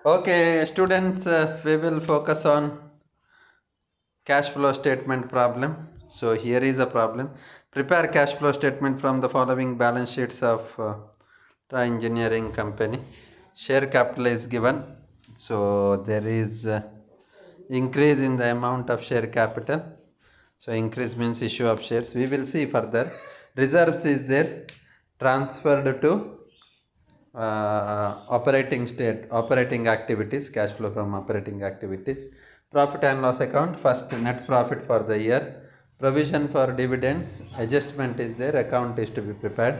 Okay, students, we will focus on cash flow statement problem. So here is a problem. Prepare cash flow statement from the following balance sheets of Tata Engineering Company. Share capital is given. So there is increase in the amount of share capital. So increase means issue of shares. We will see further. Reserves is there transferred to operating activities, cash flow from operating activities. Profit and loss account, first net profit for the year. Provision for dividends, adjustment is there, account is to be prepared.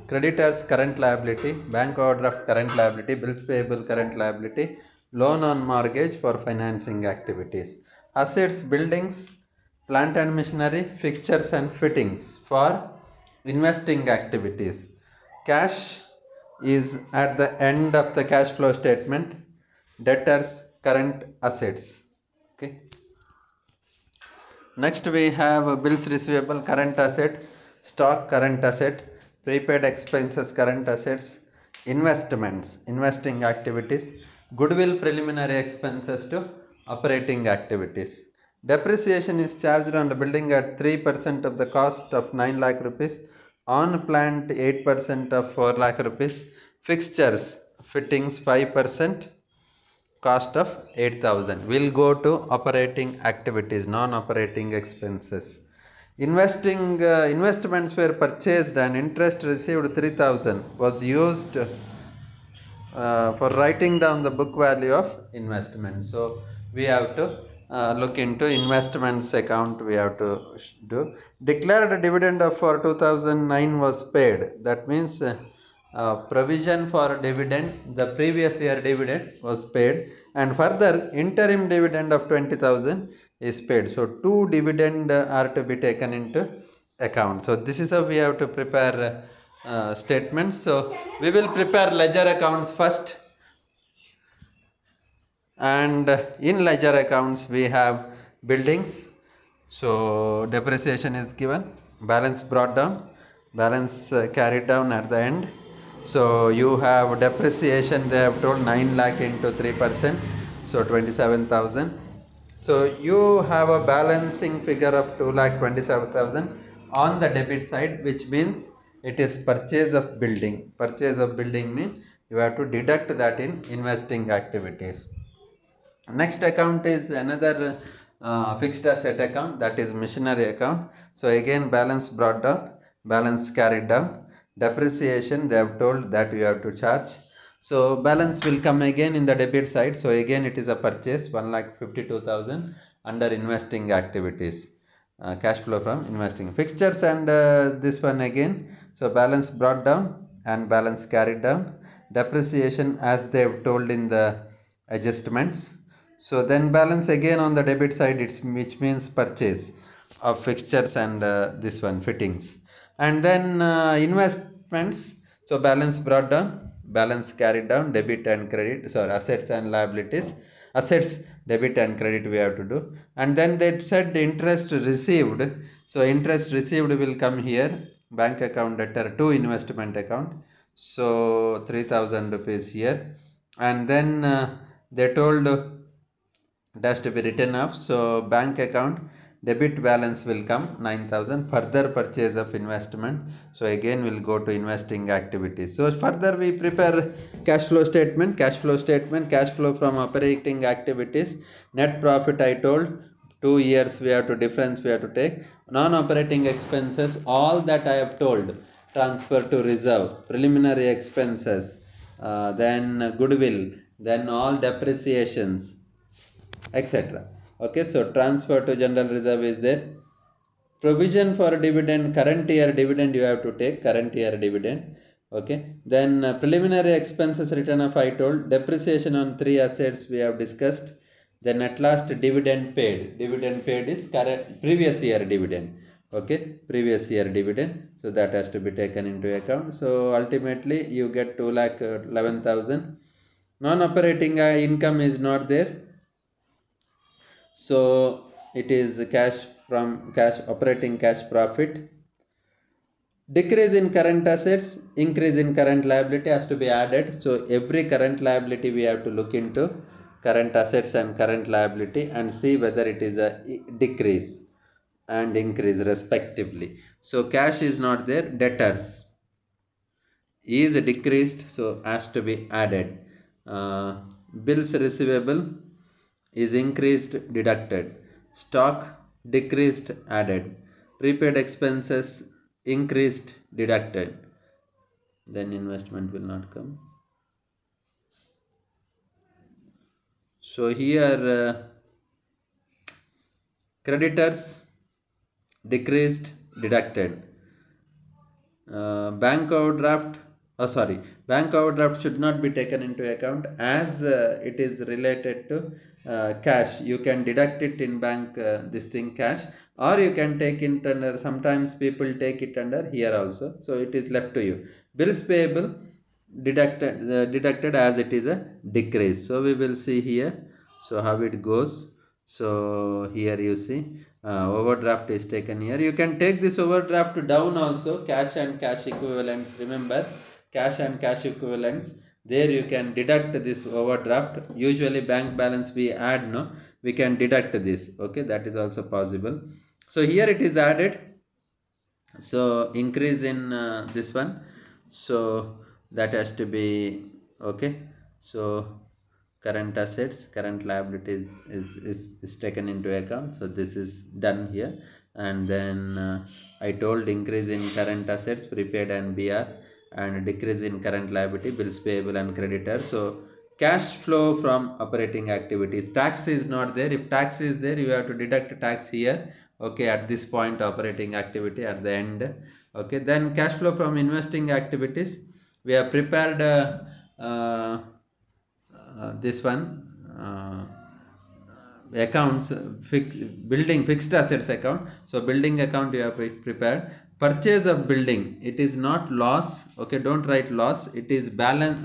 Creditors current liability, bank overdraft current liability, bills payable current liability, loan on mortgage for financing activities. Assets, buildings, plant and machinery, fixtures and fittings for investing activities. Cash is at the end of the cash flow statement. Debtors, current assets. Okay. Next we have bills receivable, current asset, stock, current asset, prepaid expenses, current assets, investments, investing activities, goodwill, preliminary expenses to operating activities. Depreciation is charged on the building at 3% of the cost of 9 lakh rupees, on plant 8% of 4 lakh rupees, fixtures, fittings 5%, cost of 8,000 will go to operating activities, non-operating expenses. Investing investments were purchased and interest received 3,000 was used for writing down the book value of investment. So we have to look into investments account. We have to do. Declared a dividend of for 2009 was paid. That means provision for dividend, the previous year dividend was paid, and further interim dividend of 20,000 is paid. So two dividend are to be taken into account. So this is how we have to prepare statements. So we will prepare ledger accounts first, and in ledger accounts we have buildings. So depreciation is given, balance brought down, balance carried down at the end. So you have depreciation, they have told 9 lakh into 3%, so 27,000. So you have a balancing figure of 2 lakh 27,000 on the debit side, which means it is purchase of building. Purchase of building means you have to deduct that in investing activities. Next account is another fixed asset account, that is machinery account. So again balance brought down, balance carried down, depreciation they have told that you have to charge. So balance will come again in the debit side. So again it is a purchase 1,52,000 under investing activities. Cash flow from investing. Fixtures and this one again. So balance brought down and balance carried down. Depreciation as they have told in the adjustments. So then balance again on the debit side, it's which means purchase of fixtures and this one fittings. And then investments. So balance brought down, balance carried down, debit and credit. Sorry, assets and liabilities. Assets, debit and credit we have to do. And then they said interest received. So interest received will come here. Bank account debtor to investment account. So 3,000 rupees here. And then they told it has to be written off. So bank account debit balance will come 9,000, further purchase of investment. So again we'll go to investing activities. So further we prepare cash flow statement, cash flow from operating activities. Net profit I told 2 years we have to difference we have to take. Non-operating expenses, all that I have told, transfer to reserve, preliminary expenses, then goodwill, then all depreciations, etc. Okay, so transfer to general reserve is there. Provision for dividend, current year dividend you have to take, current year dividend. Okay, then preliminary expenses written off I told, depreciation on three assets we have discussed. Then at last dividend paid. Dividend paid is current previous year dividend. Okay, previous year dividend. So that has to be taken into account. So ultimately you get 2,11,000. Non-operating income is not there. So, it is cash from cash operating cash profit. Decrease in current assets, increase in current liability has to be added. So every current liability we have to look into current assets and current liability and see whether it is a decrease and increase respectively. So cash is not there, debtors is decreased, so has to be added. Bills receivable is increased, deducted. Stock decreased, added. Prepaid expenses increased, deducted. Then investment will not come. So here creditors decreased, deducted. Bank overdraft, bank overdraft should not be taken into account as it is related to cash. You can deduct it in bank, this thing cash, or you can take it under, sometimes people take it under here also, so it is left to you. Bills payable deducted as it is a decrease. So we will see here, so how it goes. So here you see overdraft is taken here. You can take this overdraft down also, cash and cash equivalents. Remember, cash and cash equivalents, there you can deduct this overdraft. Usually bank balance we add, no, we can deduct this. Okay, that is also possible. So here it is added, so increase in this one, so that has to be okay. So current assets, current liabilities is taken into account, so this is done here. And then I told increase in current assets, prepaid and BR, and decrease in current liability, bills payable and creditor. So cash flow from operating activities, tax is not there. If tax is there, you have to deduct tax here, okay, at this point operating activity at the end. Okay, then cash flow from investing activities, we have prepared this one, accounts, building fixed assets account. So building account you have prepared. Purchase of building, it is not loss. Okay, don't write loss, it is balance.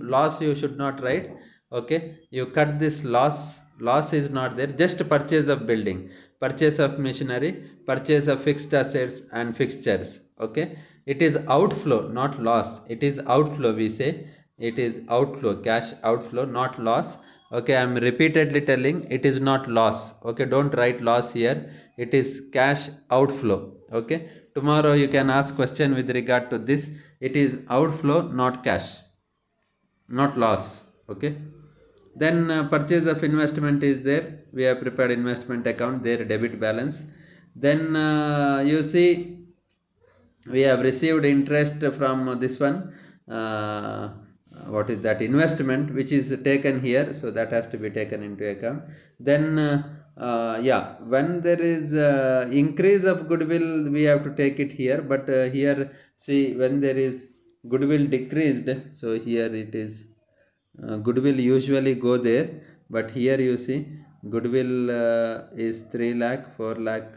Loss you should not write. Okay, you cut this loss. Loss is not there, just purchase of building, purchase of machinery, purchase of fixed assets and fixtures. Okay, it is outflow, not loss. It is outflow, we say it is outflow, cash outflow, not loss. Okay, I am repeatedly telling, it is not loss. Okay, don't write loss here, it is cash outflow. Okay, tomorrow you can ask question with regard to this. It is outflow, not cash, not loss. Okay, then purchase of investment is there, we have prepared investment account there, debit balance. Then you see we have received interest from this one, what is that, investment, which is taken here, so that has to be taken into account. Then yeah, when there is increase of goodwill, we have to take it here, but here see, when there is goodwill decreased, so here it is goodwill usually go there, but here you see goodwill is 3 lakh, 4 lakh,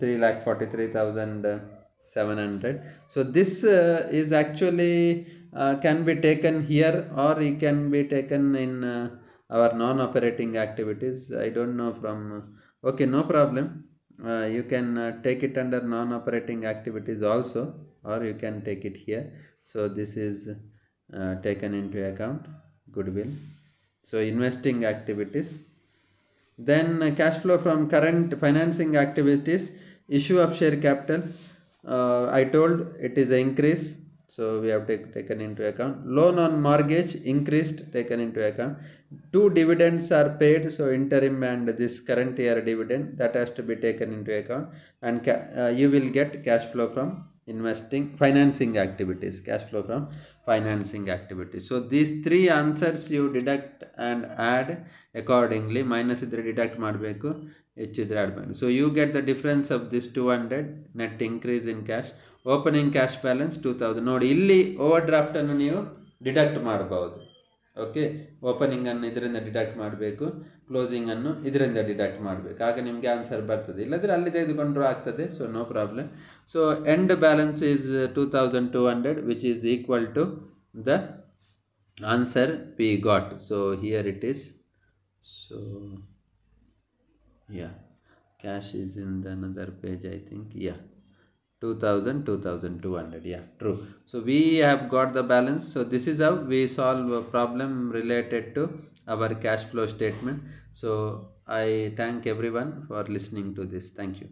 3 lakh 43,700. So this is actually can be taken here, or it can be taken in our non-operating activities. I don't know from okay, no problem. You can take it under non-operating activities also, or you can take it here. So this is taken into account, goodwill. So investing activities. Then cash flow from current financing activities, issue of share capital. I told it is an increase, so we have taken into account. Loan on mortgage increased, taken into account. 2 dividends are paid, so interim and this current year dividend, that has to be taken into account. And you will get cash flow from financing activities, cash flow from financing activities. So these three answers you deduct and add accordingly. Minus idre deduct ಮಾಡಬೇಕು, ಹೆಚ್ಚಿದ್ರೆ add ಮಾಡಿ. So you get the difference of this 200, net increase in cash. Opening cash balance 2000. ನೋಡಿ ಇಲ್ಲಿ overdraft ಅನ್ನು ನೀವು deduct ಮಾಡಬಹುದು. Okay, opening ಅನ್ನು ಇದರಿಂದ deduct ಮಾಡಬೇಕು, ಕ್ಲೋಸಿಂಗ್ ಅನ್ನು ಇದರಿಂದ ಡಿಡಕ್ಟ್ ಮಾಡಬೇಕು, ಆಗ ನಿಮಗೆ ಆನ್ಸರ್ ಬರ್ತದೆ. ಇಲ್ಲದ್ರೆ ಅಲ್ಲಿ ತೆಗೆದುಕೊಂಡ್ರೂ ಆಗ್ತದೆ, so no problem. So end balance is 2200, which is equal to the answer we got. So here it is. So yeah, cash is in the another page, I think. Yeah, 2000, 2200. Yeah, true. So we have got the balance. So this is how we solve a problem related to our cash flow statement. So I thank everyone for listening to this. Thank you.